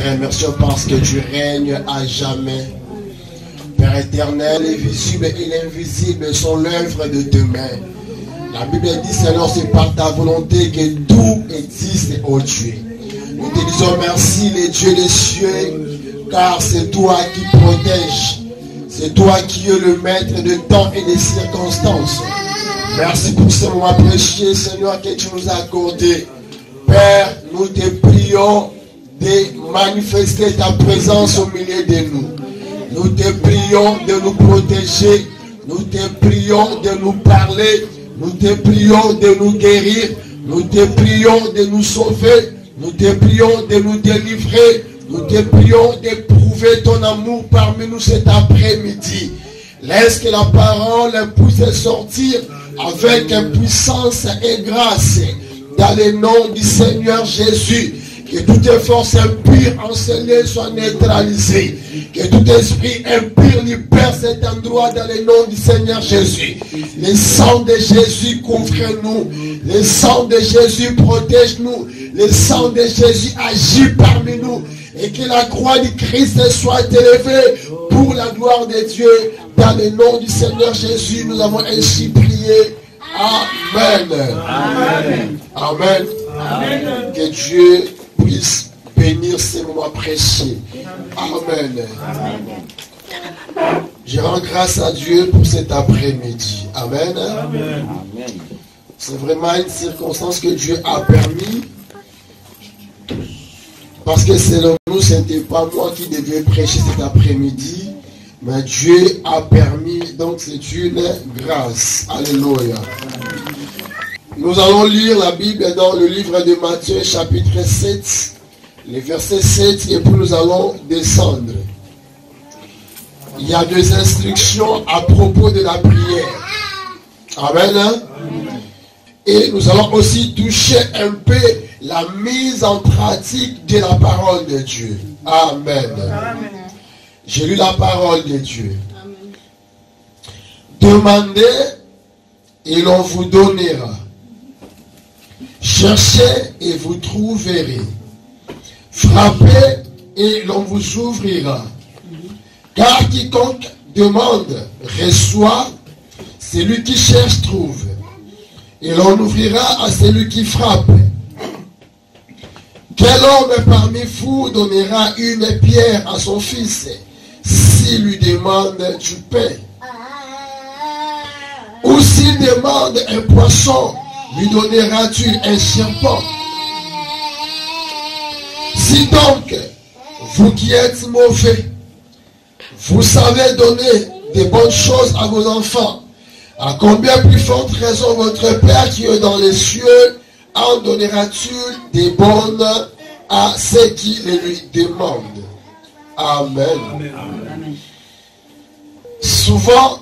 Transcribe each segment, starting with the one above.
remercions parce que tu règnes à jamais. Père éternel, les visibles et l'invisible sont l'œuvre de tes mains. La Bible dit, Seigneur, c'est par ta volonté que tout existe, ô Dieu. Nous te disons merci, les dieux des cieux, car c'est toi qui protèges. C'est toi qui es le maître de temps et des circonstances. Merci pour ce moment précieux, Seigneur, que tu nous as accordé. Père, nous te prions de manifester ta présence au milieu de nous. Nous te prions de nous protéger. Nous te prions de nous parler. Nous te prions de nous guérir. Nous te prions de nous sauver. Nous te prions de nous délivrer. Nous te prions d'éprouver ton amour parmi nous cet après-midi. Laisse que la parole puisse sortir avec puissance et grâce. Dans le nom du Seigneur Jésus. Que toute force impure enseignées soit neutralisée. Que tout esprit impur libère cet endroit dans le nom du Seigneur Jésus. Le sang de Jésus couvre-nous. Le sang de Jésus protège-nous. Le sang de Jésus agit parmi nous. Et que la croix du Christ soit élevée pour la gloire de Dieu. Dans le nom du Seigneur Jésus, nous avons ainsi prié. Amen. Amen. Amen. Amen. Que Dieu puisse bénir ces moments précieux. Amen. Amen. Je rends grâce à Dieu pour cet après-midi. Amen. Amen. C'est vraiment une circonstance que Dieu a permis. Parce que selon nous, ce n'était pas moi qui devais prêcher cet après-midi. Mais Dieu a permis. Donc c'est une grâce. Alléluia. Nous allons lire la Bible dans le livre de Matthieu chapitre 7, les versets 7, et puis nous allons descendre. Il y a deux instructions à propos de la prière. Amen. Et nous allons aussi toucher un peu la mise en pratique de la parole de Dieu. Amen. J'ai lu la parole de Dieu. Demandez et l'on vous donnera. Cherchez et vous trouverez. Frappez et l'on vous ouvrira. Car quiconque demande reçoit, celui qui cherche trouve. Et l'on ouvrira à celui qui frappe. Quel homme parmi vous donnera une pierre à son fils s'il lui demande du pain? Ou s'il demande un poisson, lui donneras-tu un serpent? Si donc, vous qui êtes mauvais, vous savez donner des bonnes choses à vos enfants, à combien plus forte raison votre Père qui est dans les cieux en donnera-t-il des bonnes à ceux qui les lui demandent? Amen. Amen. Souvent,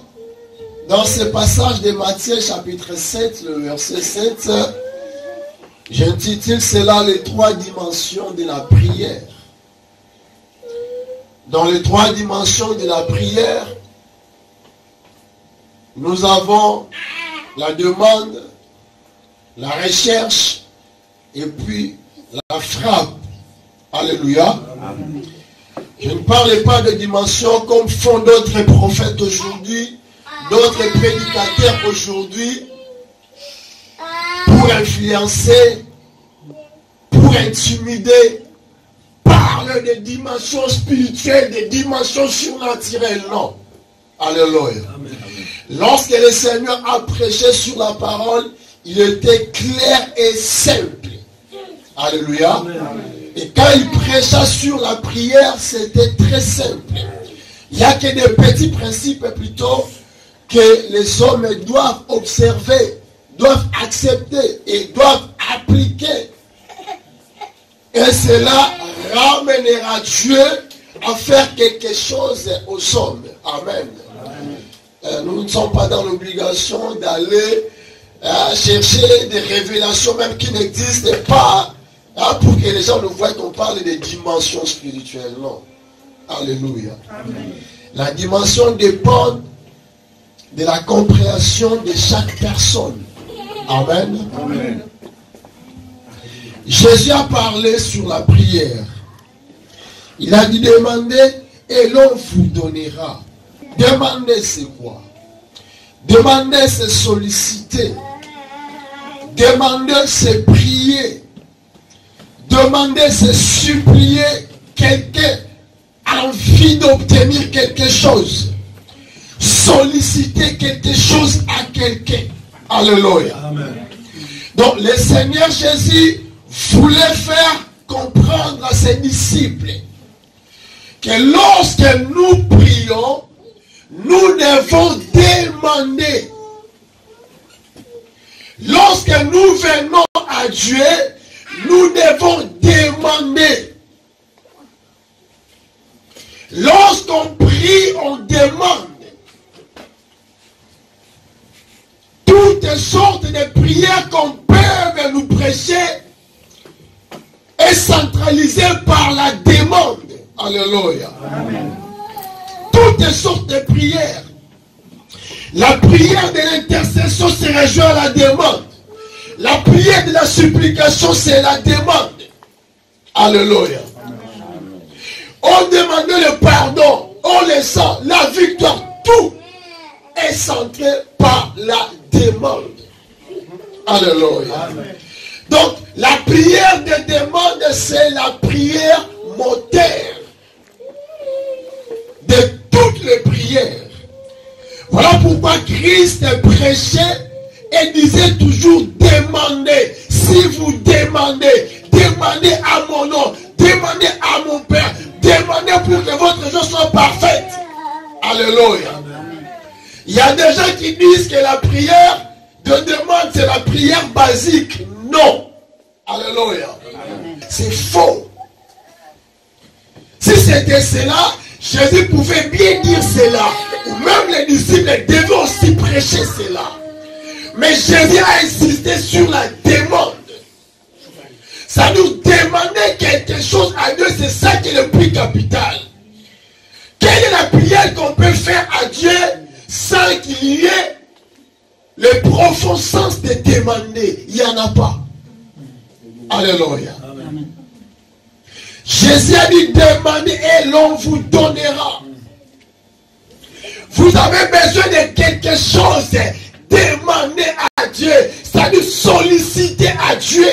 dans ce passage de Matthieu chapitre 7, le verset 7, j'intitule cela les trois dimensions de la prière. Dans les trois dimensions de la prière, nous avons la demande, la recherche et puis la frappe. Alléluia. Amen. Je ne parle pas de dimension comme font d'autres prophètes aujourd'hui, d'autres prédicateurs aujourd'hui, pour influencer, pour intimider, parle des dimensions spirituelles, des dimensions surnaturelles. Non. Alléluia. Amen. Lorsque le Seigneur a prêché sur la parole, il était clair et simple. Alléluia. Amen. Et quand il prêcha sur la prière, c'était très simple. Il n'y a que des petits principes plutôt que les hommes doivent observer, doivent accepter et doivent appliquer. Et cela ramènera Dieu à faire quelque chose aux hommes. Amen. Nous ne sommes pas dans l'obligation d'aller chercher des révélations même qui n'existent pas pour que les gens nous voient qu'on parle des dimensions spirituelles. Non. Alléluia. Amen. La dimension dépend de la compréhension de chaque personne. Amen. Amen. Jésus a parlé sur la prière. Il a dit demandez et l'on vous donnera. Demander c'est quoi? Demander c'est solliciter. Demander c'est prier. Demander c'est supplier quelqu'un envie d'obtenir quelque chose. Solliciter quelque chose à quelqu'un. Alléluia. Amen. Donc le Seigneur Jésus voulait faire comprendre à ses disciples que lorsque nous prions, nous devons demander. Lorsque nous venons à Dieu, nous devons demander. Lorsqu'on prie, on demande. Toutes sortes de prières qu'on peut nous prêcher est centralisée par la demande. Alléluia. Amen. Toutes sortes de prières. La prière de l'intercession se rejoint à la demande. La prière de la supplication, c'est la demande. Alléluia. On demande le pardon, on le sent, la victoire, tout est centré par la demande. Alléluia. Donc, la prière de demande, c'est la prière moteur de toutes les prières. Voilà pourquoi Christ prêchait et disait toujours demandez. Si vous demandez, demandez à mon nom, demandez à mon Père, demandez pour que votre joie soit parfaite. Alléluia. Il y a des gens qui disent que la prière de demande c'est la prière basique. Non. Alléluia. C'est faux. Si c'était cela, Jésus pouvait bien dire cela. Ou même les disciples devaient aussi prêcher cela. Mais Jésus a insisté sur la demande. Ça nous demandait quelque chose à Dieu, c'est ça qui est le plus capital. Quelle est la prière qu'on peut faire à Dieu sans qu'il y ait le profond sens de demander? Il n'y en a pas. Alléluia. Amen. Jésus a dit demandez et l'on vous donnera. Vous avez besoin de quelque chose, demandez à Dieu, c'est-à-dire solliciter à Dieu.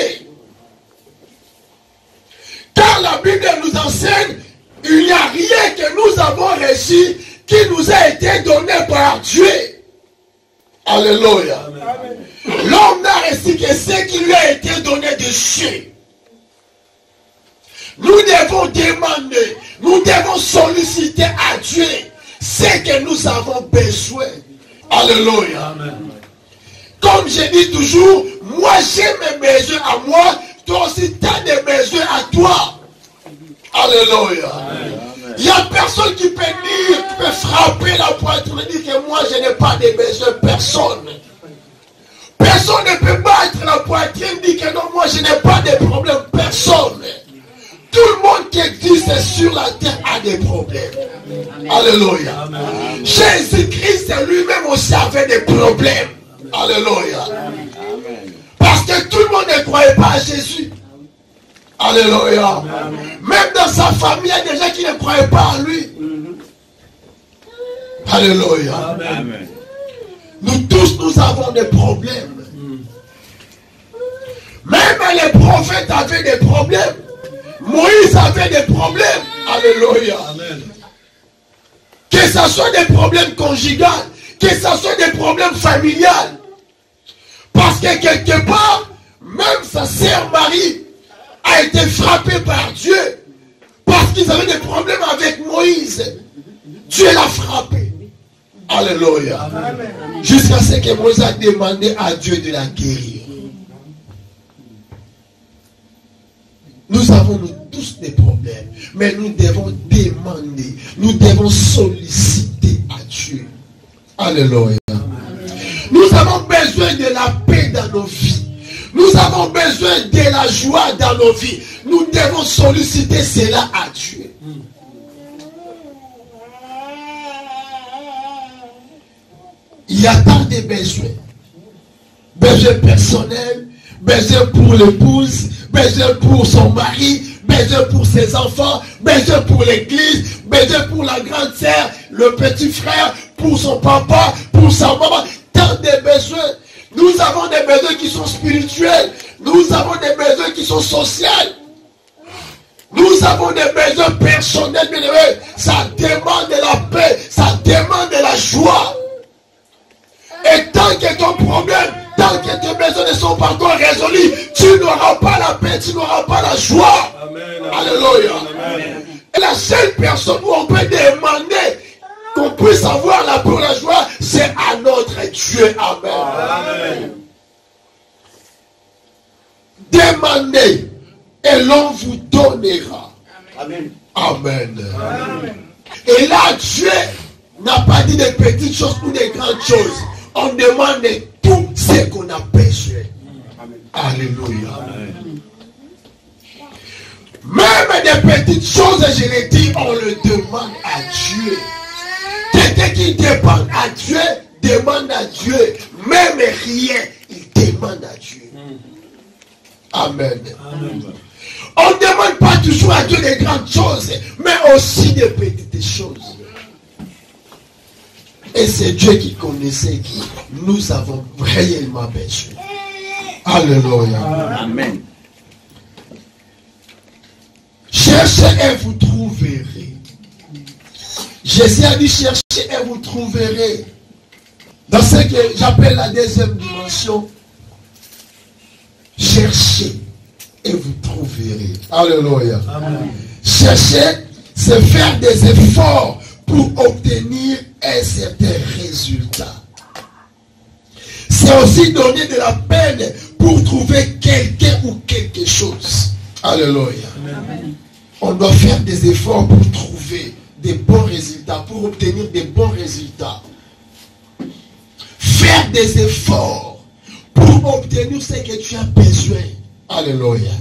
Car la Bible nous enseigne, il n'y a rien que nous avons reçu qui nous a été donné par Dieu. Alléluia. L'homme n'a reçu que ce qui lui a été donné de Dieu. Nous devons demander, nous devons solliciter à Dieu ce que nous avons besoin. Alléluia. Comme je dis toujours, moi j'ai mes besoins à moi, toi aussi tu as des besoins à toi. Alléluia. Il n'y a personne qui peut dire, qui peut frapper la poitrine et dire que moi je n'ai pas de besoins, personne. Personne ne peut battre la poitrine et dire que non, moi je n'ai pas de problème, personne. Tout le monde qui existe sur la terre a des problèmes. Amen. Alléluia. Jésus-Christ lui-même aussi avait des problèmes. Alléluia. Amen. Parce que tout le monde ne croyait pas à Jésus. Alléluia. Amen. Même dans sa famille, il y a des gens qui ne croyaient pas à lui. Alléluia. Amen. Nous tous, nous avons des problèmes. Même les prophètes avaient des problèmes. Moïse avait des problèmes. Alléluia. Amen. Que ce soit des problèmes conjugaux, que ce soit des problèmes familiales. Parce que quelque part, même sa sœur Marie a été frappée par Dieu. Parce qu'ils avaient des problèmes avec Moïse. Dieu l'a frappé. Alléluia. Jusqu'à ce que Moïse a demandé à Dieu de la guérir. Nous avons nous tous des problèmes, mais nous devons demander, nous devons solliciter à Dieu. Alléluia. Nous avons besoin de la paix dans nos vies. Nous avons besoin de la joie dans nos vies. Nous devons solliciter cela à Dieu. Il y a tant de besoins. Besoins personnels, besoins pour l'épouse, besoin pour son mari, besoin besoin pour ses enfants, besoin pour l'église, besoin pour la grande sœur, le petit frère, pour son papa, pour sa maman. Tant de besoins. Nous avons des besoins qui sont spirituels. Nous avons des besoins qui sont sociaux. Nous avons des besoins personnels, bien aimés. Ça demande de la paix. Ça demande de la joie. Et tant que ton problème, tant que tes besoins ne sont pas encore résolus, tu n'auras pas la paix, tu n'auras pas la joie. Amen. Alléluia. Amen. Et la seule personne où on peut demander qu'on puisse avoir la paix et la joie, c'est à notre Dieu. Amen. Amen. Demandez et l'on vous donnera. Amen. Amen. Amen. Et là, Dieu n'a pas dit des petites choses ou des grandes choses. On demande tout ce qu'on a besoin. Alléluia. Amen. Même des petites choses, je l'ai dit, on le demande à Dieu. Quelqu'un qui dépend à Dieu, demande à Dieu. Même rien, il demande à Dieu. Amen. Amen. On ne demande pas toujours à Dieu des grandes choses, mais aussi des petites choses. Et c'est Dieu qui connaissait qui nous avons réellement besoin. Alléluia. Amen. Cherchez et vous trouverez. Jésus a dit cherchez et vous trouverez. Dans ce que j'appelle la deuxième dimension, cherchez et vous trouverez. Alléluia. Amen. Chercher, c'est faire des efforts pour obtenir un certain résultat. C'est aussi donner de la peine pour trouver quelqu'un ou quelque chose. Alléluia. Amen. On doit faire des efforts pour trouver des bons résultats, pour obtenir des bons résultats. Faire des efforts pour obtenir ce que tu as besoin. Alléluia.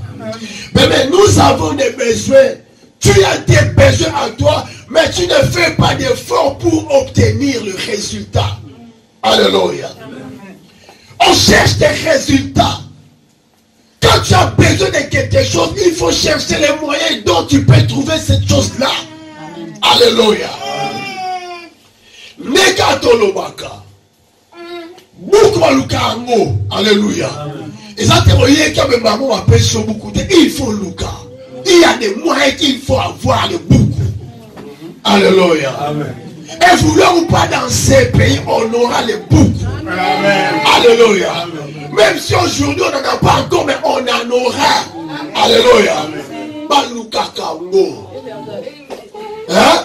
Mais nous avons des besoins. Tu as des besoins à toi, mais tu ne fais pas d'efforts pour obtenir le résultat. Alléluia. On cherche des résultats. Quand tu as besoin de quelque chose, il faut chercher les moyens dont tu peux trouver cette chose-là. Alléluia. Nekatolobaka. Bukwalukango. Alléluia. Et ça, il faut Luka. Il y a des moyens qu'il faut avoir de beaucoup. Alléluia. Amen. Et voulons ou pas dans ces pays, on aura les beaucoup. Amen. Alléluia. Amen. Même si aujourd'hui on n'en a pas encore, mais on en aura. Alléluia. Baluka Kango. Hein?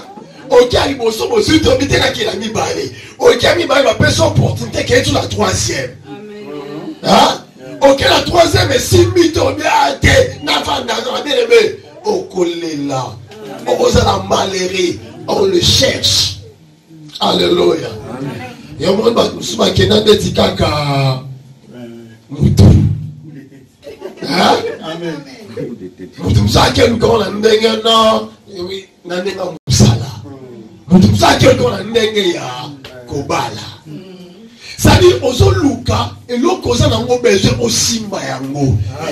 Ok, il m'a dit que il a mis balé. Ok, il m'a dit que opportunité qui est la troisième. Hein? Ok, la troisième est si mitobiate, on le cherche. Alléluia. Et on va c'est-à-dire,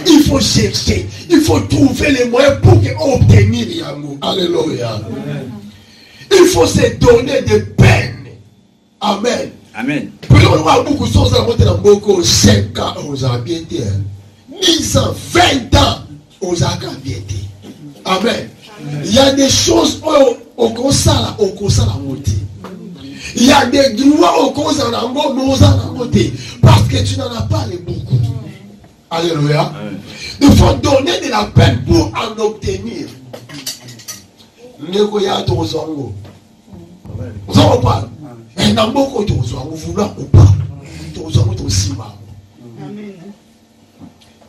il faut chercher, il faut trouver les moyens pour obtenir yango. Alléluia. Il faut se donner des peines. Amen. Amen. Puis on voit beaucoup de choses dans beaucoup 5 ans, on a bien été. 10 ans, 20 ans, on a bien été. Amen. Il y a des choses au conseil la moitié. Il y a des droits au cause en amour, nous en côté. Parce que tu n'en as pas les beaucoup. Alléluia. Il faut donner de la peine pour en obtenir. Nous en parle. Et dans beaucoup de choses, on vouloir ou pas.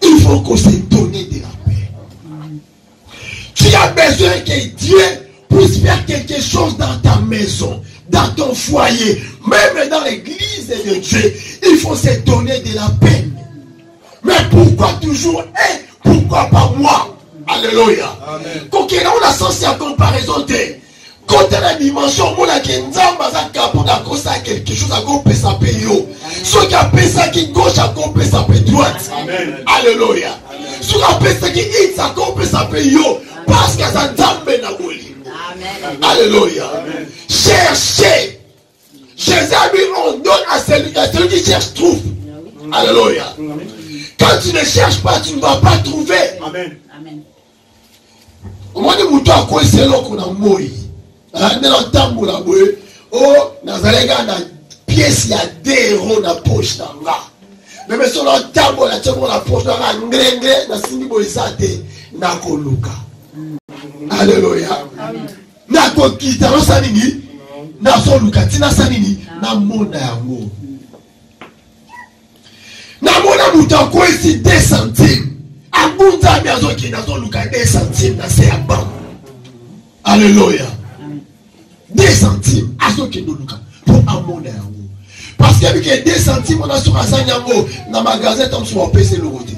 Il faut qu'on se donne de la paix. Tu as besoin que Dieu puisse faire quelque chose dans ta maison, dans ton foyer, même dans l'église de Dieu. Il faut se donner de la peine. Mais pourquoi toujours pourquoi pas moi? Alléluia. Quand on a sens à comparaison de quand la dimension on a quelque chose à couper sa paye. Ce qui a fait ça qui gauche à couper sa paye droite. Alléluia. Ce qui a fait ça qui hit à couper sa paye. Parce que ça tombe dans le lit. Alléluia. Cherchez. Jésus a dit, on donne à celui qui cherche, trouve. Alléluia. Quand tu ne cherches pas, tu ne vas pas trouver. Amen. Au moins, nous avons quoi c'est là qu'on a mouru. Dans le temps où on a mouru, oh, dans les pièce, il y a 2 euros dans la poche. Mais sur le temps où on a la poche, dans la ngrengre, dans le signe de l'isate, nako luka. Alléluia. Nako kita, non sanini, naso luka, tina sanini, na mona yango. Na mona mouta quoi ici 2 centimes. Abunda biazo ki naso luka 2 centimes na se abam. Alléluia. 2 centimes, aso ki no luka, pour amona yango. Parce qu'il y a 2 centimes, on a sur un sanyango, dans le magasin, on se fait payer le côté.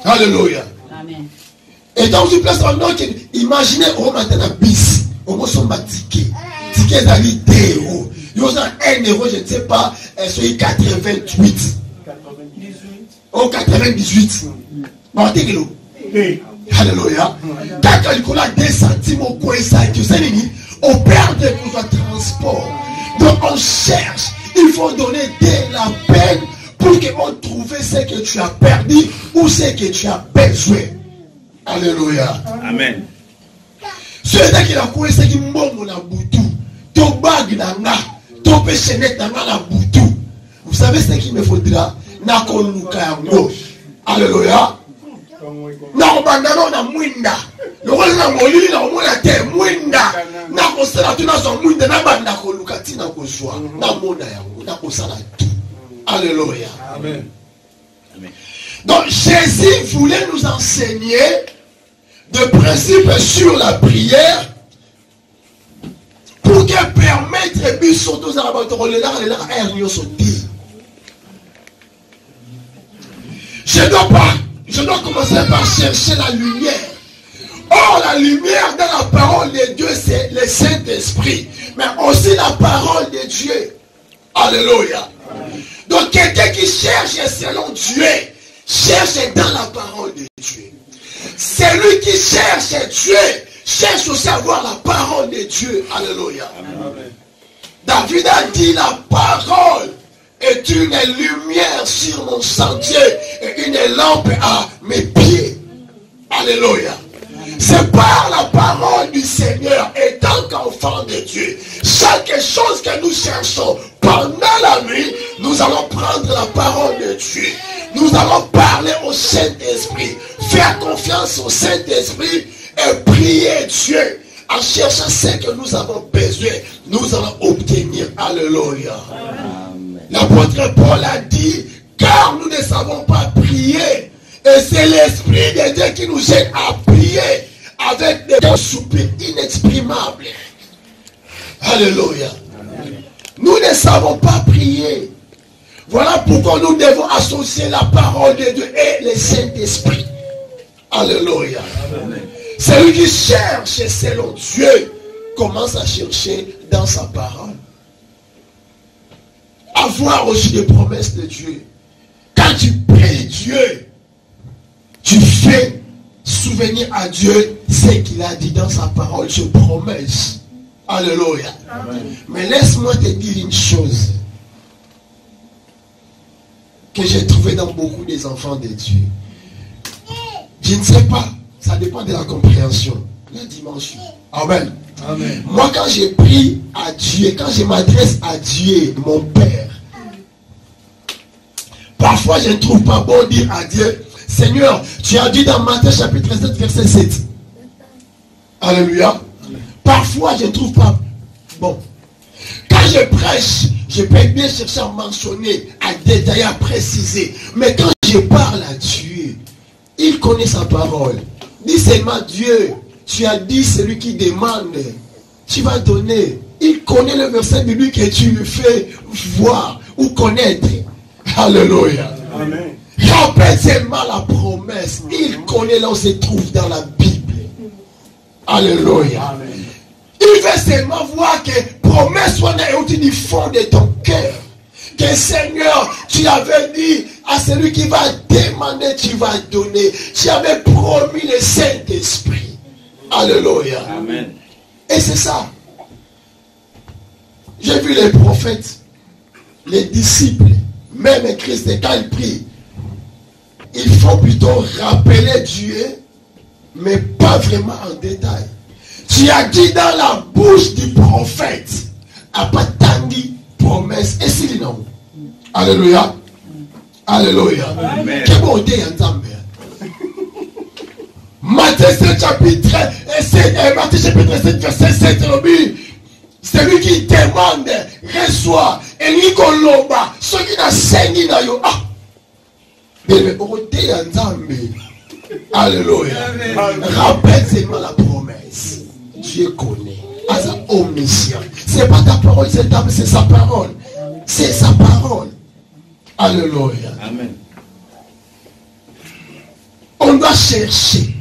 Alléluia. Amen. Et dans une place, imaginez, on a un bis, on a un ticket. Ticket d'aller 2 euros. Il y a 1 euro, je ne sais pas, c'est 88. Oh, 98. Bon, t'es que alléluia. Quand on a 2 centimes, on coin ça, on perd de transport. Donc on cherche, il faut donner de la peine pour qu'on trouve ce que tu as perdu ou ce que tu as besoin. Alléluia. Amen. Celui qui a couru, c'est qui m'a mon aboutou. Ton bag n'a ton péché n'est pas la boutou. Vous savez ce qu'il me faudra? Alléluia. Non, na mwinda. Le roi na molili na omona te mwinda. Na kosala tu na so mwinda na banda ko lukati na kozwa. Na mona yango na kosala tout. Alléluia. Amen. Amen. Donc Jésus voulait nous enseigner des principes sur la prière pour que permettre bis surtout à je dois commencer par chercher la lumière. Or, la lumière dans la parole de Dieu, c'est le Saint-Esprit. Mais aussi la parole de Dieu. Alléluia. Donc, quelqu'un qui cherche selon Dieu, cherche dans la parole de Dieu. Celui qui cherche Dieu, cherche aussi à voir la parole de Dieu. Alléluia. Amen. David a dit, la parole est une lumière sur mon sentier et une lampe à mes pieds. Alléluia. C'est par la parole du Seigneur, étant qu'enfant de Dieu, chaque chose que nous cherchons pendant la nuit, nous allons prendre la parole de Dieu. Nous allons parler au Saint-Esprit, faire confiance au Saint-Esprit et prier Dieu. En cherchant ce que nous avons besoin, nous allons obtenir. Alléluia. L'apôtre Paul a dit, car nous ne savons pas prier. Et c'est l'Esprit de Dieu qui nous aide à prier avec des soupirs inexprimables. Alléluia. Nous ne savons pas prier. Voilà pourquoi nous devons associer la parole de Dieu et le Saint-Esprit. Alléluia. Celui qui cherche selon Dieu commence à chercher dans sa parole. Avoir aussi des promesses de Dieu. Quand tu pries Dieu, tu fais souvenir à Dieu ce qu'il a dit dans sa parole, ses promesses. Alléluia. Amen. Mais laisse-moi te dire une chose que j'ai trouvé dans beaucoup des enfants de Dieu. Je ne sais pas, ça dépend de la compréhension, la dimension. Amen. Amen. Moi, quand je prie à Dieu, quand je m'adresse à Dieu, mon Père, parfois je ne trouve pas bon dire à Dieu, Seigneur, tu as dit dans Matthieu chapitre 7, verset 7. Alléluia. Parfois je ne trouve pas bon. Quand je prêche, je peux bien chercher à mentionner, à détailler, à préciser. Mais quand je parle à Dieu, il connaît sa parole. Dis seulement Dieu, tu as dit celui qui demande, tu vas donner. Il connaît le verset de lui que tu lui fais voir ou connaître. Alléluia. Amen. Rappelle seulement la promesse. Il connaît là où se trouve dans la Bible. Alléluia. Amen. Il veut seulement voir que promesse soit au du fond de ton cœur. que Seigneur, tu avais dit à celui qui va demander, tu vas donner. Tu avais promis le Saint-Esprit. Alléluia. Amen. Et c'est ça. J'ai vu les prophètes, les disciples, même Christ, quand il prie, il faut plutôt rappeler Dieu, mais pas vraiment en détail. Tu as dit dans la bouche du prophète, Apatandi, promesse, et c'est non. Alléluia. Alléluia. Quel bon Dieu entend. Matthieu 7 chapitre 7, verset 7, celui qui demande, reçoit, et lui kolomba, ceux qui n'a saigné na yo. Ah! Mais on dit ensemble. Alléluia. Rappelle seulement la promesse. Dieu connaît. Asa omniscient. C'est pas ta parole, c'est sa parole. C'est sa parole. Alléluia. Amen. On doit chercher.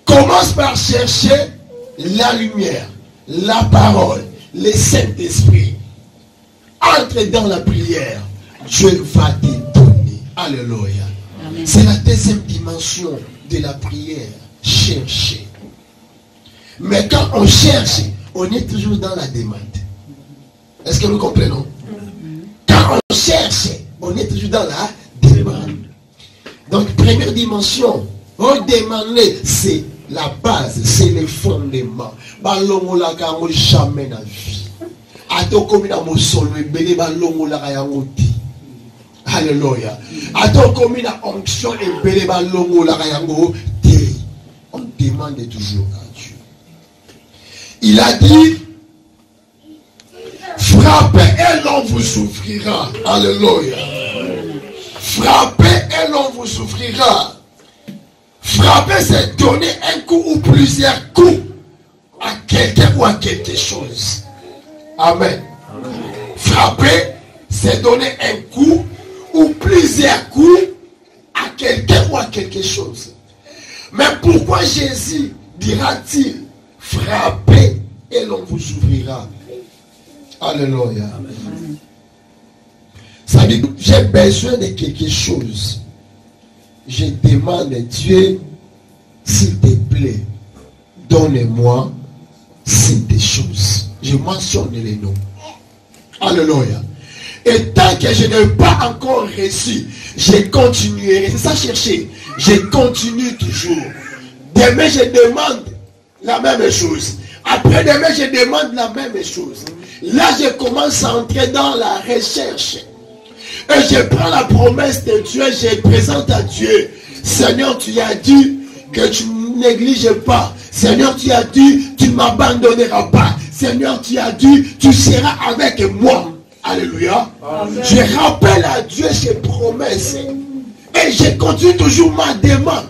Commence par chercher la lumière, la parole, le Saint-Esprit. Entre dans la prière. Dieu va te donner. Alléluia. C'est la deuxième dimension de la prière. Chercher. Mais quand on cherche, on est toujours dans la demande. Est-ce que nous comprenons? Quand on cherche, on est toujours dans la demande. Donc, première dimension, redemander, c'est la base, c'est le fondement. Balongola kango jamais na vie. Atoko na mosolo ebele balongola yango ti. Alléluia. Atoko na onction ebele balongola yango ti. On demande toujours à Dieu. Il a dit, frappez et l'on vous ouvrira. Alléluia. Frappez et l'on vous ouvrira. Frapper, c'est donner un coup ou plusieurs coups à quelqu'un ou à quelque chose. Amen. Frapper, c'est donner un coup ou plusieurs coups à quelqu'un ou à quelque chose. Mais pourquoi Jésus dira-t-il, frappez et l'on vous ouvrira? Alléluia. Ça dit, j'ai besoin de quelque chose. Je demande à Dieu, s'il te plaît, donne-moi ces choses. Je mentionne les noms. Alléluia. Et tant que je n'ai pas encore reçu, je continuerai. C'est ça chercher. Je continue toujours. Demain, je demande la même chose. Après demain, je demande la même chose. Là, je commence à entrer dans la recherche. Et je prends la promesse de Dieu, je présente à Dieu. Seigneur, tu as dit que tu ne négliges pas. Seigneur, tu as dit, tu ne m'abandonneras pas. Seigneur, tu as dit, tu seras avec moi. Alléluia. Amen. Je rappelle à Dieu ses promesses. Et je continue toujours ma demande.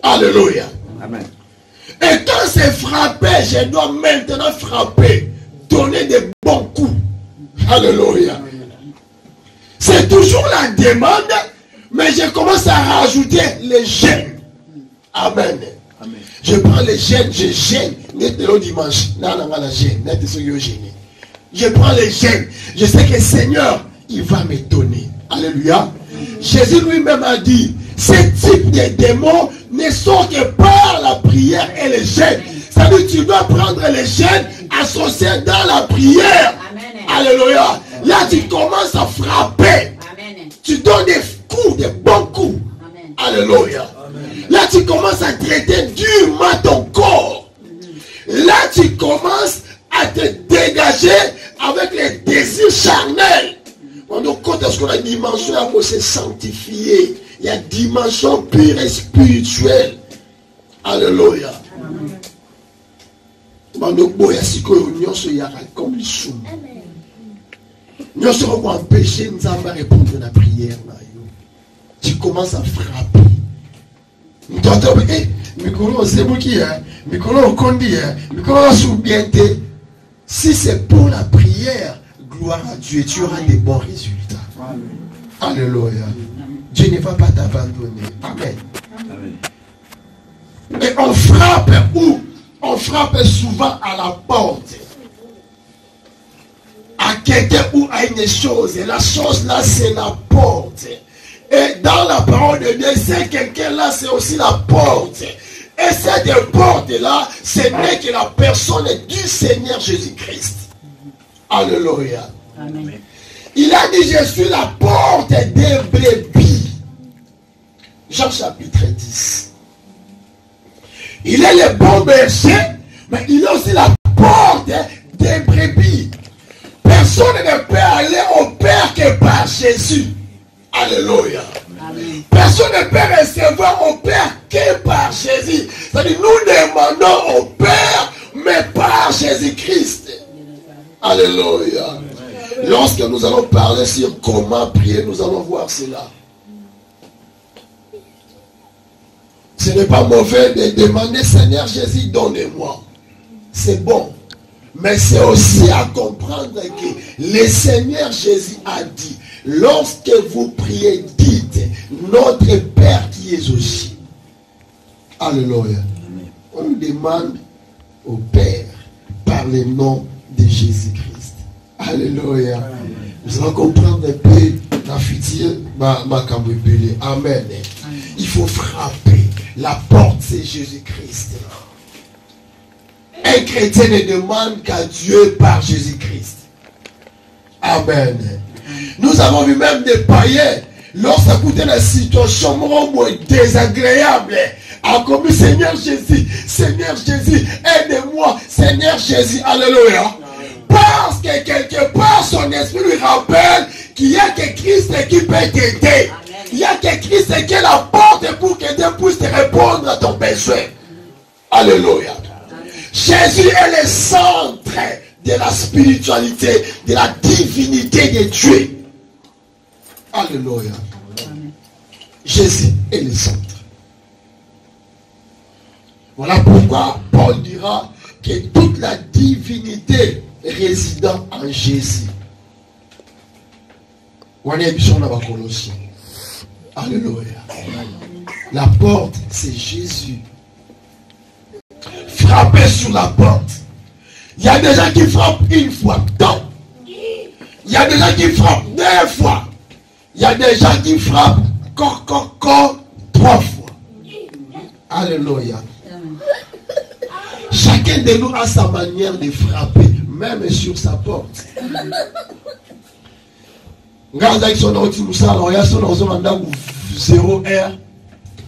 Alléluia. Amen. Et quand c'est frappé, je dois maintenant frapper. Donner des bons coups. Alléluia. C'est toujours la demande, mais je commence à rajouter les gènes. Amen. Amen. Je prends les gènes, je gêne. Je prends les gènes. Je sais que le Seigneur, il va me donner. Alléluia. Jésus lui-même a dit, ce type de démons ne sont que par la prière et les gènes. C'est-à-dire que tu dois prendre les gènes associés dans la prière. Amen. Alléluia. Là, tu commences à frapper. Amen. Tu donnes des coups, des bons coups. Amen. Alléluia. Amen. Là, tu commences à traiter durement ton corps. Là, tu commences à te dégager avec les désirs charnels. Donc, quand est-ce qu'on a une dimension pour se sanctifier? Il y a une dimension pure et spirituelle. Alléluia. Donc, il y a ce que y a comme les sous. Nous serons empêchés de répondre à la prière. Tu commences à frapper. Si c'est pour la prière, gloire à Dieu, tu auras des bons résultats. Alléluia. Dieu ne va pas t'abandonner. Amen. Et on frappe où? On frappe souvent à la porte. À quelqu'un ou à une chose, et la chose là, c'est la porte. Et dans la parole de Dieu, c'est quelqu'un là, c'est aussi la porte. Et cette porte-là, ce n'est que la personne du Seigneur Jésus-Christ. Alléluia. Amen. Il a dit, je suis la porte des brebis. Jean chapitre 10. Il est le bon berger, mais il est aussi la porte des brebis. Personne ne peut aller au Père que par Jésus. Alléluia. Amen. Personne ne peut recevoir au Père que par Jésus. C'est-à-dire, nous demandons au Père, mais par Jésus-Christ. Alléluia. Lorsque nous allons parler sur comment prier, nous allons voir cela. Ce n'est pas mauvais de demander, Seigneur Jésus, donne-moi. C'est bon. Mais c'est aussi à comprendre que le Seigneur Jésus a dit, lorsque vous priez, dites, notre Père qui est aux cieux. Alléluia. On demande au Père par le nom de Jésus-Christ. Alléluia. Nous allons comprendre un peu la future. Amen. Il faut frapper. La porte, c'est Jésus-Christ. Un chrétien ne demande qu'à Dieu par Jésus-Christ. Amen. Nous avons vu même des païens, lorsqu'à écouter la situation désagréable, a commis Seigneur Jésus, aide-moi, Seigneur Jésus, alléluia. Parce que quelque part, son esprit lui rappelle qu'il y a que Christ qui peut t'aider. Il y a que Christ qui est la porte pour que Dieu puisse te répondre à ton besoin. Alléluia. Jésus est le centre de la spiritualité, de la divinité de Dieu. Alléluia. Jésus est le centre. Voilà pourquoi Paul dira que toute la divinité réside en Jésus. Alléluia. La porte, c'est Jésus. Frappez sur la porte. Il y a des gens qui frappent une fois, tant. Il y a des gens qui frappent 2 fois. Il y a des gens qui frappent encore 3 fois. Alléluia. Chacun de nous a sa manière de frapper, même sur sa porte. Regarde avec son ordi, il y a son ordi 0R.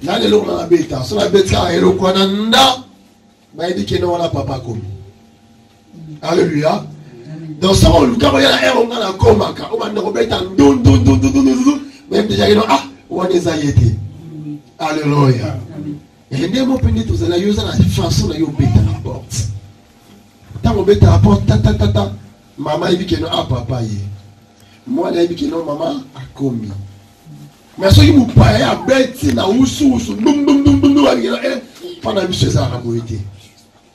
Là, il y a un bêta. Son bêta, il y a un il dit que non, on n'a pas comme. Alléluia. Dans ce moment, quand il y a un on a un coma, on a un bêta, même déjà, il y a un on a des aïetés. Alléluia. Et les mots pénètrent, vous allez user la façon de bêta la porte. Quand on bêta la porte, maman, il dit que non, papa, moi, il dit que non, maman, a commis. Mais si vous parlez à bête, na oussou, pendant que c'est ça,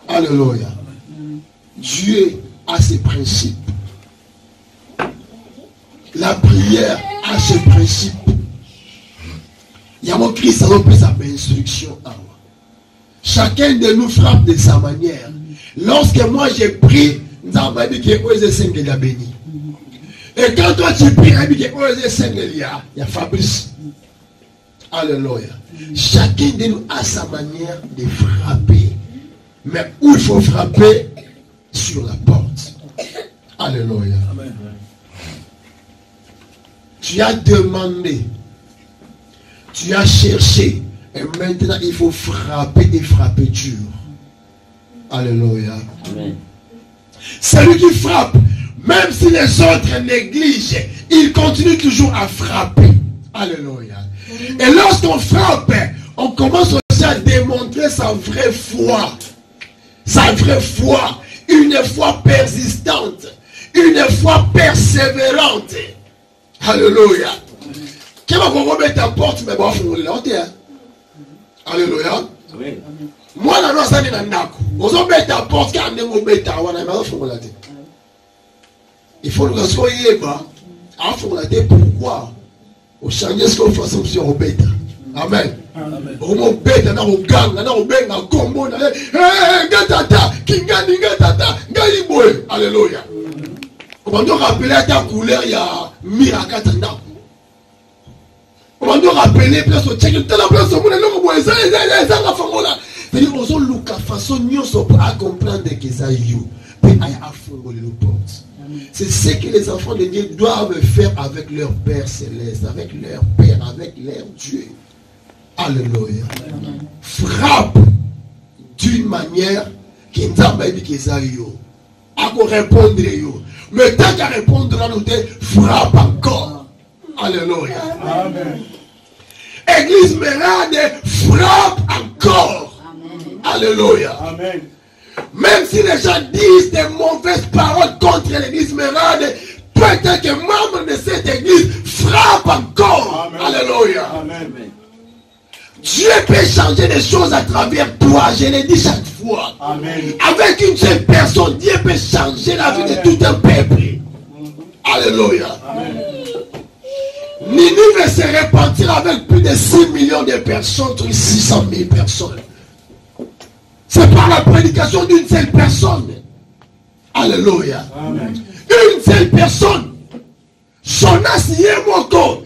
alléluia. Dieu a ses principes. La prière a ses principes. Il y a mon Christ, ça va plus sa instruction. Chacun de nous frappe de sa manière. Lorsque moi j'ai pris, nous avons dit que il y a béni. Et quand toi tu pries, il y a Fabrice. Alléluia. Chacun de nous a sa manière de frapper. Mais où il faut frapper? Sur la porte. Alléluia. Amen. Tu as demandé. Tu as cherché. Et maintenant il faut frapper et frapper dur. Alléluia. Amen. Celui qui frappe, même si les autres négligent, il continue toujours à frapper. Alléluia. Et lorsqu'on frappe, on commence aussi à démontrer sa vraie foi. Sa vraie foi. Une foi persistante. Une foi persévérante. Alléluia. Qui va vous remettre ta porte, mais bon, vous l'entendez. Alléluia. Moi, je ne sais pas si vous remettez ta porte, il faut que vous soyez bas. Pourquoi? Au changer ce qu'on fait sur le bêta. Amen. Au bêta, dans le gang, dans le bêta, combo, gatata, kinga, gatata, galiboué. Alléluia. On doit rappeler à ta couleur, il y a Mirakatanda. On doit rappeler place au tchèque, tu as la place au monde, c'est-à-dire, on a la façon à comprendre que ça y c'est ce que les enfants de Dieu doivent faire avec leur Père Céleste, avec leur Père, avec leur Dieu. Alléluia. Frappe d'une manière qui nous a dit que ça y a répondre. Mais tant qu'à répondre, nous frappe encore. Alléluia. Amen. Église Mérade frappe encore. Amen. Alléluia. Amen. Même si les gens disent des mauvaises paroles contre l'église Mérade, peut-être que membre de cette église frappe encore. Amen. Alléluia. Amen. Dieu peut changer des choses à travers toi. Je l'ai dit chaque fois. Amen. Avec une seule personne, Dieu peut changer la vie de tout un peuple. Alléluia. Amen. Ninive se repentir avec plus de 6 millions de personnes, 600 000 personnes. C'est par la prédication d'une seule personne. Alléluia. Amen. Une seule personne. Jonas Yemoko.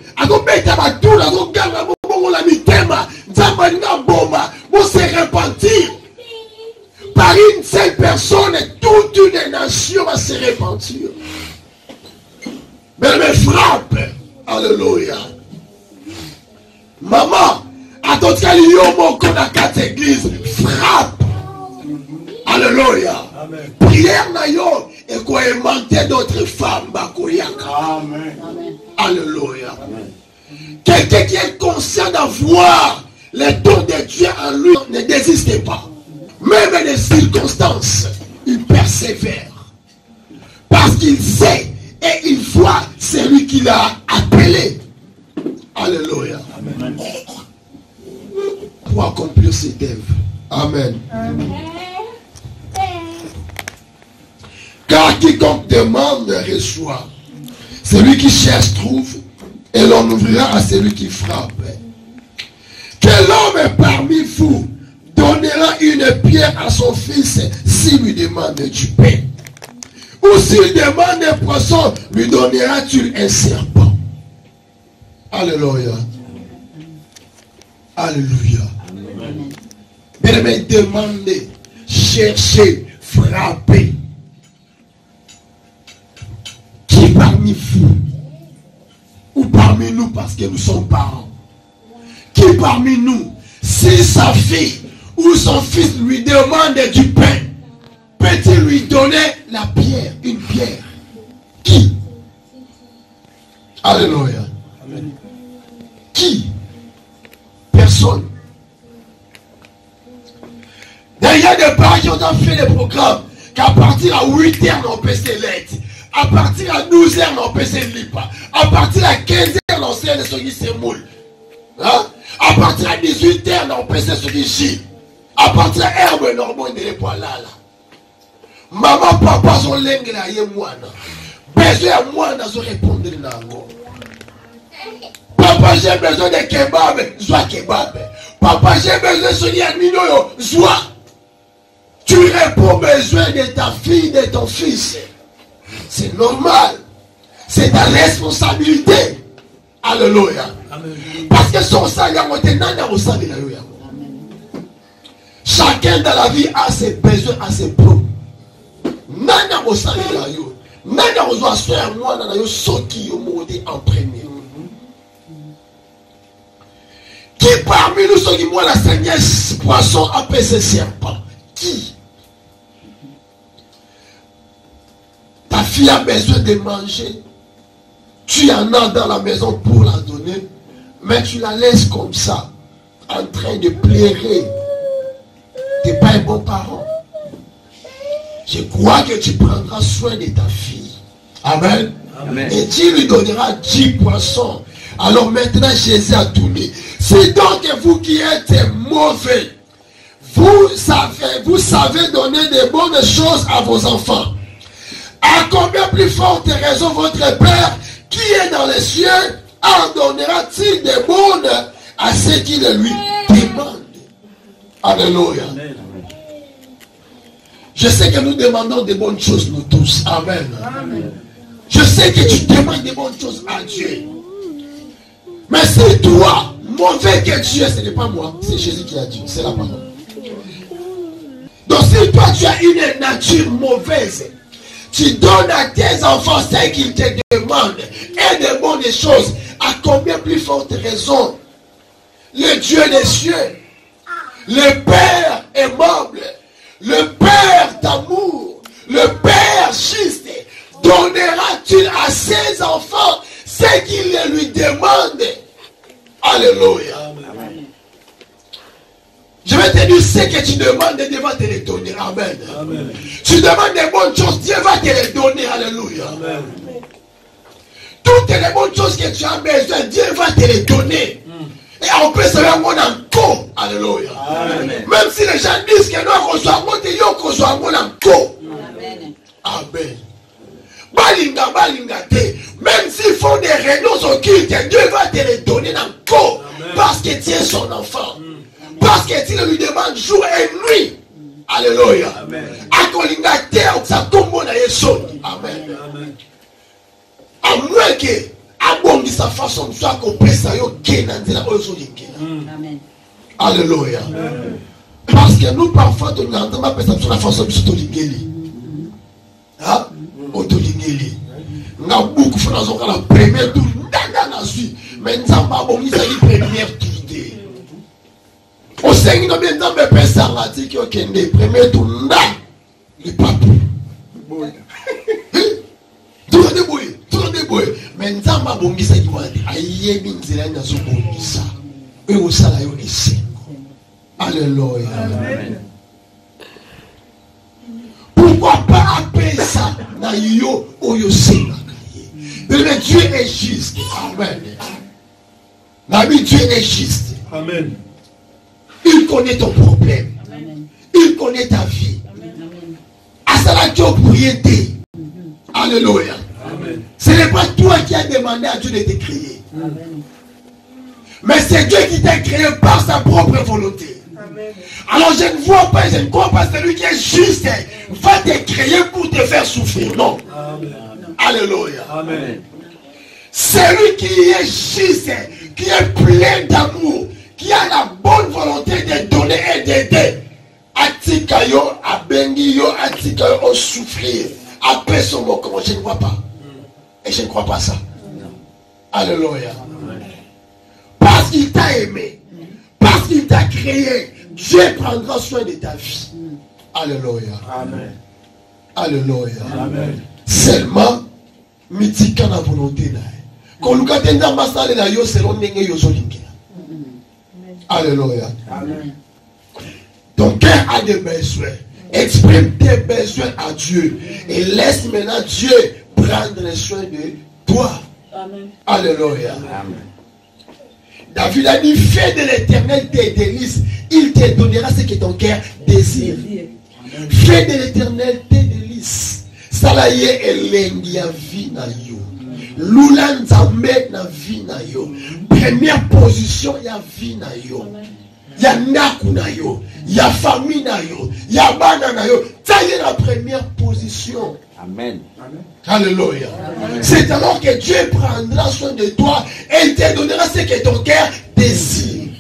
Pour se repentir. Par une seule personne, toute une nation va se repentir. Mais elle me frappe. Alléluia. Maman, à ton Yomoko dans 4 églises, frappe. Alléluia. Prière nayo et quoi aimanter d'autres femmes bakoyaka. Amen. Alléluia. Quelqu'un qui est conscient d'avoir les dons de Dieu en lui ne désiste pas. Même dans les circonstances, il persévère. Parce qu'il sait et il voit celui qui l'a appelé. Alléluia. Amen. Pour accomplir cette œuvre. Amen. Amen. Car quiconque demande reçoit. Celui qui cherche trouve. Et l'on ouvrira à celui qui frappe. Quel homme parmi vous donnera une pierre à son fils s'il lui demande du pain? Ou s'il demande un poisson, lui donneras-tu un serpent? Alléluia. Alléluia. Mais demandez, cherchez, frappez. Qui parmi vous, ou parmi nous parce que nous sommes parents, qui parmi nous, si sa fille ou son fils lui demande du pain, peut-il lui donner la pierre, une pierre? Qui? Alléluia. Amen. Qui? Personne. D'ailleurs, des parents qui ont fait des programmes qu'à partir à 8h, on peut se l'être. À partir à 12h, on peut se lipa. À partir à 15h, on sait de ce qui se moule. Hein? À partir à 18h, on peut se ce à partir à herbe, on peut se là. Maman, papa, sont l'engle à yémoana. Besoin à moi, on a répondre nango. Papa, j'ai besoin de kebab, soit kebab. Papa, j'ai besoin de soigner un minoyo, soit. Tu réponds aux besoins de ta fille, de ton fils. C'est normal. C'est ta responsabilité. Alléluia. Amen. Parce que son salaire, chacun dans la vie a ses besoins, a ses propres. Nana salaire, nana soeur moi nana yo soki yo monté en premier. Qui parmi nous soki moi la Seigneur poisson appelle ce serpent? Qui? Ta fille a besoin de manger. Tu en as dans la maison pour la donner. Mais tu la laisses comme ça. En train de pleurer. Tu n'es pas un bon parent. Je crois que tu prendras soin de ta fille. Amen. Amen. Et tu lui donneras 10 poissons. Alors maintenant Jésus a tourné. C'est donc vous qui êtes mauvais. Vous savez donner de bonnes choses à vos enfants. À combien plus forte raison votre Père qui est dans les cieux en donnera-t-il des bonnes à ceux qui le lui demandent? Alléluia. Je sais que nous demandons de bonnes choses, nous tous. Amen. Amen. Je sais que tu demandes des bonnes choses à Dieu. Mais c'est toi, mauvais que tu es, ce n'est pas moi. C'est Jésus qui a dit. C'est la parole. Donc si toi tu as une nature mauvaise, tu donnes à tes enfants ce qu'ils te demandent et de bonnes choses, à combien plus forte raison le Dieu des cieux, le Père aimable, le Père d'amour, le Père juste, donnera-t-il à ses enfants ce qu'ils lui demandent? Alléluia. Amen. Je vais te dire ce que tu demandes, Dieu va te les donner. Amen. Amen. Tu demandes des bonnes choses, Dieu va te les donner. Alléluia. Amen. Toutes les bonnes choses que tu as besoin, Dieu va te les donner. Et on peut se faire mon encore. Alléluia. Amen. Même si les gens disent que nous, qu'on soit monté, qu'on soit mon encore. Amen. Amen. Balinga, balinga te. Même s'ils font des renonces occultes, Dieu va te les donner encore. Parce que tu es son enfant. Parce que tu lui demandes jour et nuit. Alléluia. Amen. Amen. À moins que abonde sa façon de soit qu'on peut ça yo kenanzela oyo Amen. Alléluia. Parce que nous parfois nous n'entendons pas sur la façon de se lingeli. Ah, otolingeli. Nga beaucoup font la première tour ndanga na suite. Mais nzamba bongi ça li première tour. Au Seigneur, bien dans mes personnes, on dit que le premier tour, le pape. Tout le monde, tout le monde. Mais nous avons bongi ça qui va dire, aïe, binzela na zo bongi ça. Et au salaire au essai. Alléluia. Pourquoi pas appeler ça na yo oyo senga? Mais Dieu est juste. Amen. L'ami Dieu est juste. Amen. Il connaît ton problème. Amen. Il connaît ta vie. Asala Dieu pour y aider. Alléluia. Ce n'est pas toi qui as demandé à Dieu de te créer. Amen. Mais c'est Dieu qui t'a créé par sa propre volonté. Amen. Alors je ne vois pas, je ne crois pas celui qui est juste va te créer pour te faire souffrir. Non. Amen. Alléluia. Amen. Celui qui est juste, qui est plein d'amour, qui a la bonne volonté de donner et d'aider. Atikayo, abengiyo, atikayo, au souffrir. Après son mot, comment je ne vois pas. Et je ne crois pas ça. Alléluia. Parce qu'il t'a aimé, parce qu'il t'a créé, Dieu prendra soin de ta vie. Alléluia. Amen. Alléluia. Amen. Seulement, mitika na volonté. Quand nous avons massacré la yo, selon n'engue yo zolingue. Alléluia. Amen. Ton cœur a des besoins. Exprime tes besoins à Dieu. Et laisse maintenant Dieu prendre soin de toi. Amen. Alléluia. Amen. David a dit, fais de l'Éternel tes délices. Il te donnera ce que ton cœur désire. Amen. Fais de l'Éternel tes délices. Salaye elengia vie na yo. Lula nzambe na vie na yo. Première position ya vie na yo. Ya naku na yo. Ya famille na yo. Ya bana na yo. Ça y est la première position. Amen. Alléluia. C'est alors que Dieu prendra soin de toi et il te donnera ce que ton cœur désire.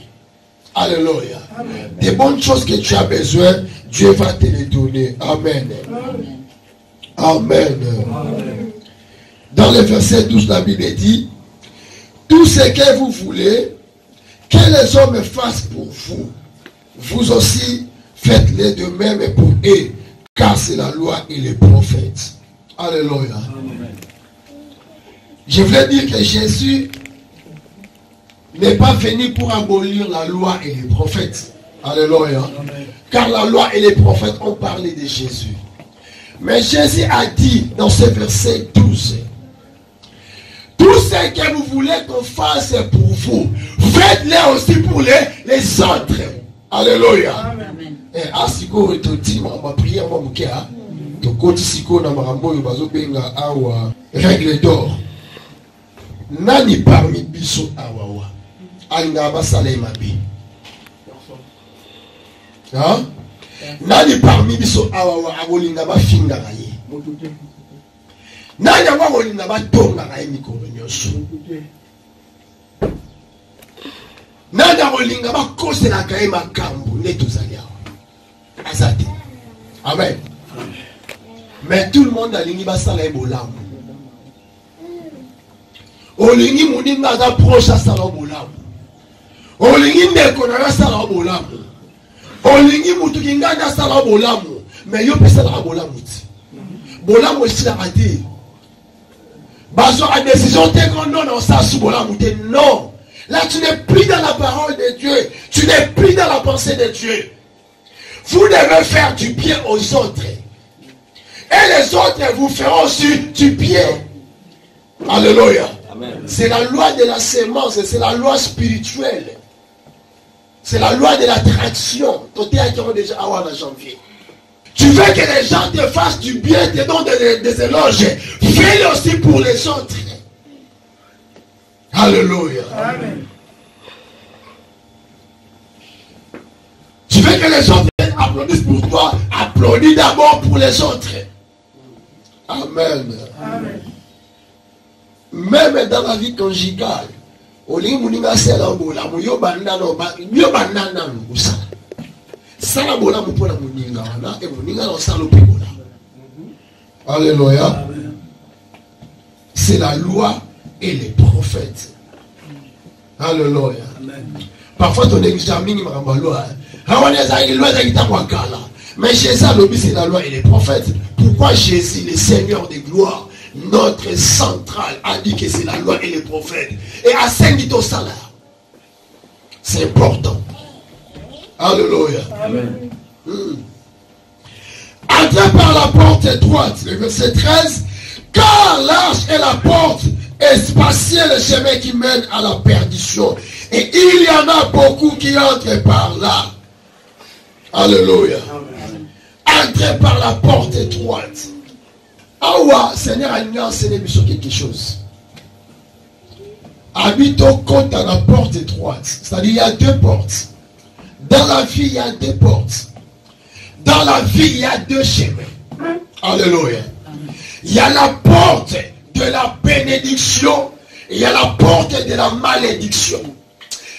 Alléluia. Amen. Des bonnes choses que tu as besoin, Dieu va te les donner. Amen. Amen. Amen. Amen. Dans le verset 12, la Bible dit, tout ce que vous voulez que les hommes fassent pour vous, vous aussi faites-le de même pour eux, car c'est la loi et les prophètes. Alléluia. Amen. Je voulais dire que Jésus n'est pas venu pour abolir la loi et les prophètes. Alléluia. Amen. Car la loi et les prophètes ont parlé de Jésus. Mais Jésus a dit dans ce verset 12, tout ce que vous voulez qu'on fasse pour vous, faites-le aussi pour les autres. Alléluia. Amen. Et asiko etoti ma prière ma mukia to koti siko na marambo yo bazo benga awa règle d'or. Nani parmi biso awawa anga basale mabi. Hein? Nani parmi biso awawa abolinga ba finga ye. Nanya wa olinga batonga na mikolo nyonso. Nanya olinga bakosela kae makambo ne tozali awa. Azate. Amen. Mais tout le monde a lingi basala ebolamu. Olingi muninga aza proche asala obolamu. Olingi ndeko na asala obolamu. Olingi mutu kinganga asala obolamu. Mais yo pesa la bolamu ti. Bolamu esi la rate. Baso a décision te qu'on non on sa sous bolamu te non. Là tu n'es plus dans la parole de Dieu. Tu n'es plus dans la pensée de Dieu. Vous devez faire du bien aux autres. Et les autres vous feront aussi du bien. Alléluia. C'est la loi de la sémence. C'est la loi spirituelle. C'est la loi de l'attraction. Tu veux que les gens te fassent du bien, te donnent des éloges. Fais-le aussi pour les autres. Alléluia. Amen. Tu veux que les gens applaudissent pour toi. Applaudis d'abord pour les autres. Amen. Amen. Même dans la vie conjugale, alléluia. C'est la loi et les prophètes. Alléluia. Parfois ton examen mais chez ça c'est la loi et les prophètes. Pourquoi Jésus, le Seigneur des gloires, notre central, a dit que c'est la loi et les prophètes. Et à Saint-Guito Salah. C'est important. Alléluia. Amen. Entrez par la porte étroite, le verset 13. Car large est la porte, et spacieux le chemin qui mène à la perdition. Et il y en a beaucoup qui entrent par là. Alléluia. Amen. Entrez par la porte étroite. Ah ouais, Seigneur a nous enseigné sur quelque chose. Habite au compte à la porte étroite. C'est-à-dire il y a deux portes. Dans la vie, il y a deux portes. Dans la vie, il y a deux chemins. Alléluia. Il y a la porte de la bénédiction. Et il y a la porte de la malédiction.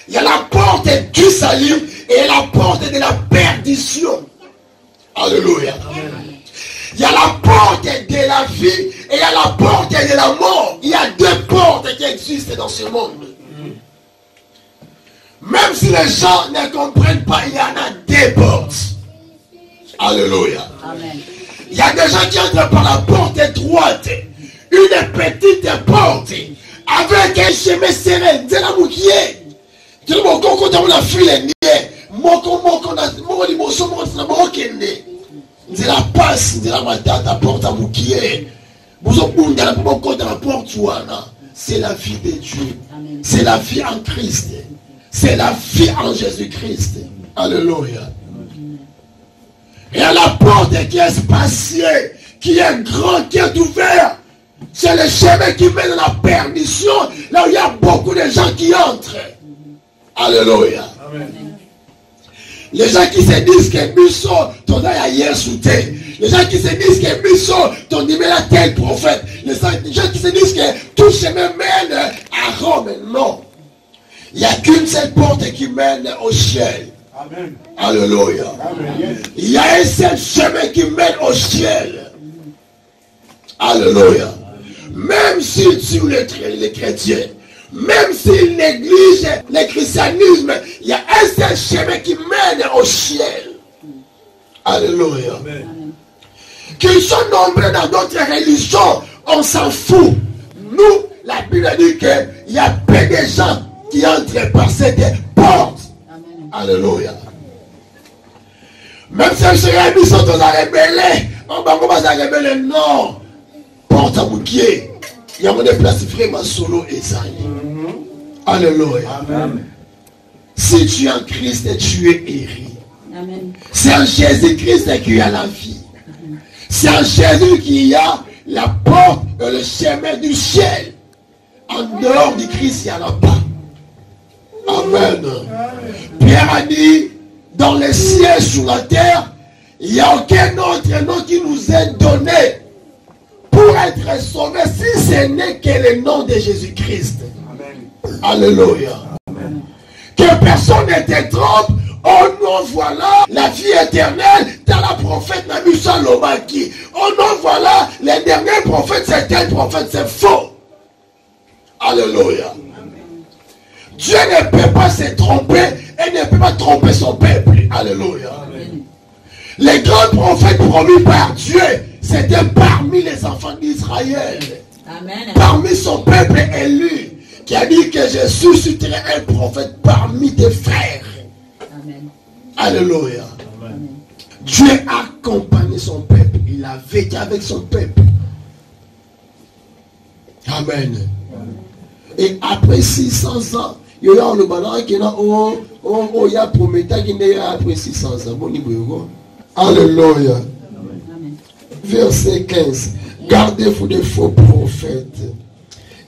Il y a la porte du salut et la porte de la perdition. Alléluia. Il y a la porte de la vie et il y a la porte de la mort. Il y a deux portes qui existent dans ce monde. Même si les gens ne comprennent pas, il y en a deux portes. Alléluia. Amen. Il y a des gens qui entrent par la porte étroite. Une petite porte avec un chemin serré. C'est la moukier. Tu vois, quand on a fui les niais, c'est la passe de la matata, la porte à moukier. C'est la vie de Dieu. C'est la vie en Christ. C'est la vie en Jésus-Christ. Alléluia. Et à la porte qui est spacieuse, qui est grand, qui est ouvert, c'est le chemin qui mène à la perdition, là où il y a beaucoup de gens qui entrent. Alléluia. Amen. Les gens qui se disent que Misso, ton aïe souté. Les gens qui se disent que Misso, ton numéro tel prophète. Les gens qui se disent que tout chemin mène à Rome. Non. Il n'y a qu'une seule porte qui mène au ciel. Amen. Alléluia. Amen. Il y a un seul chemin qui mène au ciel. Alléluia. Même si tu es les chrétiens, même s'ils négligent le christianisme, il y a un seul chemin qui mène au ciel. Alléluia. Qu'ils sont nombreux dans d'autres religions, on s'en fout. Nous, la Bible dit qu'il y a peu de gens qui entrent par cette porte. Alléluia. Même si je serais mis sur la rébellion, on va commencer à rébeller. Non. Porte à bouquier. Il y a mon place vraiment solo et ça. Alléluia. Amen. Si tu es en Christ, tu es guéri. C'est en Jésus-Christ qu'il y a la vie. C'est en Jésus qu'il y a la porte et le chemin du ciel. En dehors du Christ, il n'y en a pas. Amen. Pierre a dit, dans les cieux, sur la terre, il n'y a aucun autre nom qui nous est donné pour être sauvé si ce n'est que le nom de Jésus-Christ. Alléluia. Que personne ne te trompe. Oh non, voilà la vie éternelle dans la prophète Nabi Salomaki. Oh non, voilà les derniers prophètes, c'est un prophète, c'est faux. Alléluia. Dieu ne peut pas se tromper et ne peut pas tromper son peuple. Alléluia. Les grands prophètes promis par Dieu, c'était parmi les enfants d'Israël. Parmi son peuple élu, qui a dit que je susciterai un prophète parmi tes frères. Amen. Alléluia. Amen. Dieu a accompagné son peuple. Il a vécu avec son peuple. Amen. Et après 600 ans, il y a le balai qui a promis qu'il y a après 600 ans. Alléluia. Verset 15. Gardez-vous des faux prophètes.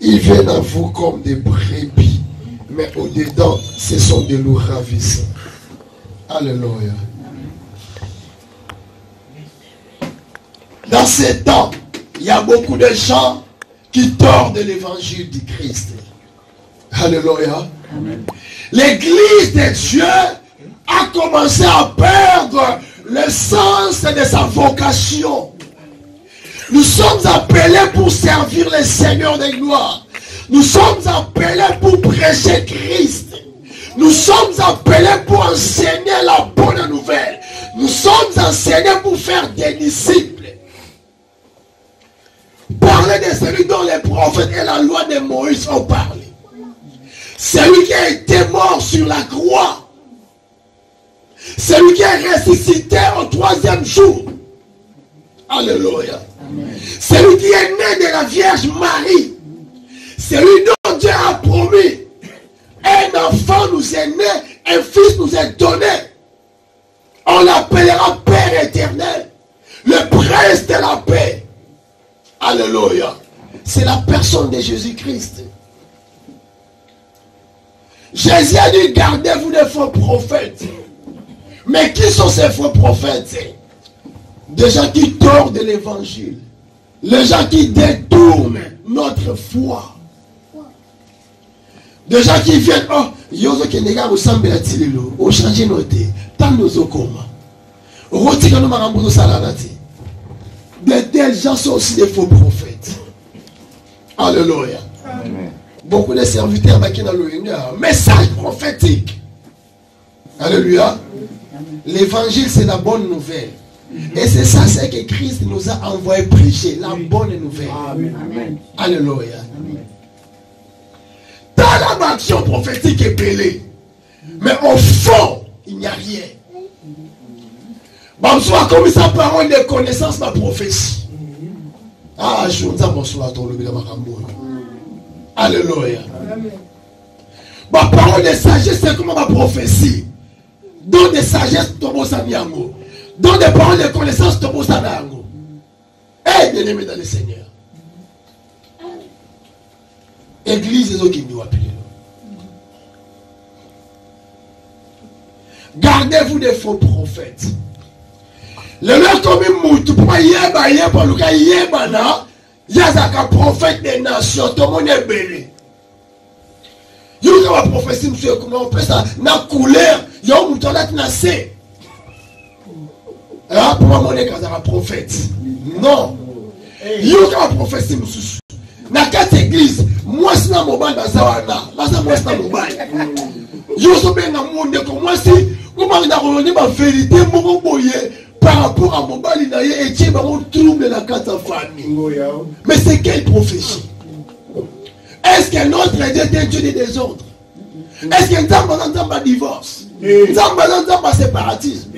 Ils viennent à vous comme des brebis, mais au-dedans, ce sont des loups ravissants. Alléluia. Dans ces temps, il y a beaucoup de gens qui tordent l'évangile du Christ. Alléluia. L'église de Dieu a commencé à perdre le sens de sa vocation. Nous sommes appelés pour servir le Seigneur des gloires. Nous sommes appelés pour prêcher Christ. Nous sommes appelés pour enseigner la bonne nouvelle. Nous sommes enseignés pour faire des disciples. Parler de celui dont les prophètes et la loi de Moïse ont parlé. Celui qui a été mort sur la croix. Celui qui est ressuscité au 3e jour. Alléluia. Celui qui est né de la Vierge Marie. Celui dont Dieu a promis. Un enfant nous est né, un fils nous est donné. On l'appellera Père éternel. Le prince de la paix. Alléluia. C'est la personne de Jésus-Christ. Jésus a dit, gardez-vous des faux prophètes. Mais qui sont ces faux prophètes? Des gens qui tordent l'évangile. Les gens qui détournent notre foi. Des gens qui viennent, oh, yozo kenega ressemble à Tililo, au changer noté, tant nous au coma. Rotika nous marambozo salanati. De tels gens sont aussi des faux prophètes. Alléluia. Amen. Beaucoup de serviteurs qui dans le message prophétique. Alléluia. L'évangile, c'est la bonne nouvelle. Et c'est ça, c'est que Christ nous a envoyé prêcher, la bonne nouvelle. Amen. Alléluia. Amen. Dans la action prophétique est belée. Mais au fond, il n'y a rien. Bon, soit comme sa parole de connaissance, ma prophétie. Ah, je vous bonsoir, ton le Alléluia. Ma parole de sagesse, c'est comme ma prophétie. Don de sagesse, tobo sanyango. Don de paroles de connaissance, tobo sanyango. Eh, bien aimé dans le Seigneur. Église, les autres qui nous appellent. Gardez-vous des faux prophètes. Le leur comme moutou pour yeba yeba luka yeba na yazaka prophète des nations tout le monde est belé. Yuka wa prophétie monsieur comment on peut ça na couleur yo moutou là na c'est. Ah pour moi on est kazaka prophète. Non. Yuka wa prophétie monsieur. Na quatre églises moi c'est na mobile bazawana baza moi c'est na mobile. Yo so ben na monde comme moi c'est comment na relever ma vérité mon boye. Par rapport à mon bali et Dieu va trouble la carte famille. Mais c'est quelle prophétie? Est-ce que notre Dieu est un Dieu de désordre? Est-ce qu'il y a un divorce? Un séparatisme?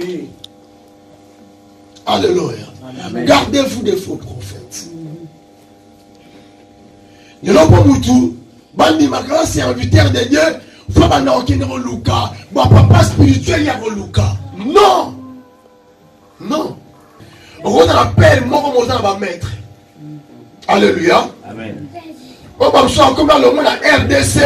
Alléluia. Gardez-vous des faux prophètes. Nous n'avons pas tout. Bandi Makara, c'est un serviteur de Dieu. Il faut que Luka. Mon papa spirituel, il y a Luka. Non. Non. On appelle moi comme on va mettre. Alléluia. Amen. On va me comme dans le monde à RDC,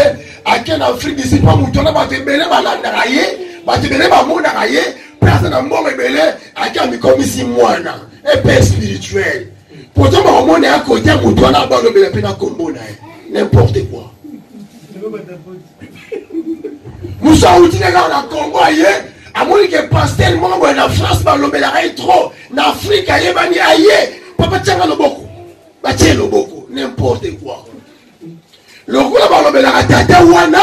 à quelle Afrique d'ici, pas mouton, on va te belé, on va t'enrailler, on va te belé, on va t'enrailler, personne n'a mort et belé, à quel comme ici, moi, et paix spirituel. Pourtant, on est à côté, on doit avoir le combo. N'importe quoi. Nous sommes outils dans le Congo, à moins que pastel, moi, en France, il trop. En Afrique, il y a papa tchanga le beaucoup. Batie le beaucoup. N'importe quoi. Le coup là-bas, le la tata wana.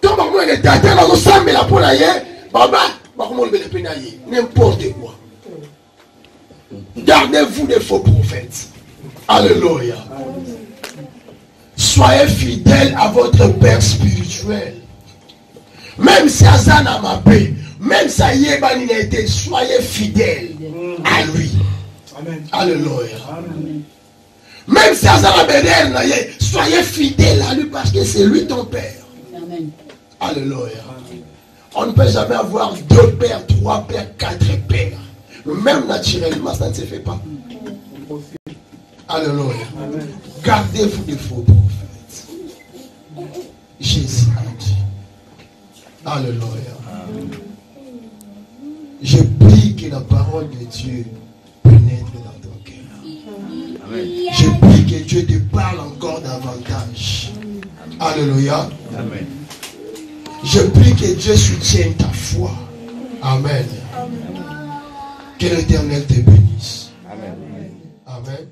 Tant que moi, le tata, là, on s'en la pour la baba, n'importe quoi. Gardez-vous des faux prophètes. Alléluia. Soyez fidèles à votre Père spirituel. Même si Azan a ma paix, même si Yeban il a été, soyez fidèles à lui. Amen. Alléluia. Amen. Même si Azan a bénér, soyez fidèles à lui parce que c'est lui ton Père. Amen. Alléluia. On ne peut jamais avoir 2 pères, 3 pères, 4 pères. Même naturellement, ça ne se fait pas. Alléluia. Amen. Gardez-vous des faux prophètes. Jésus a dit. Alléluia. Amen. Je prie que la parole de Dieu pénètre dans ton cœur. Amen. Je prie que Dieu te parle encore davantage. Alléluia. Amen. Je prie que Dieu soutienne ta foi. Amen. Que l'Éternel te bénisse. Amen. Amen.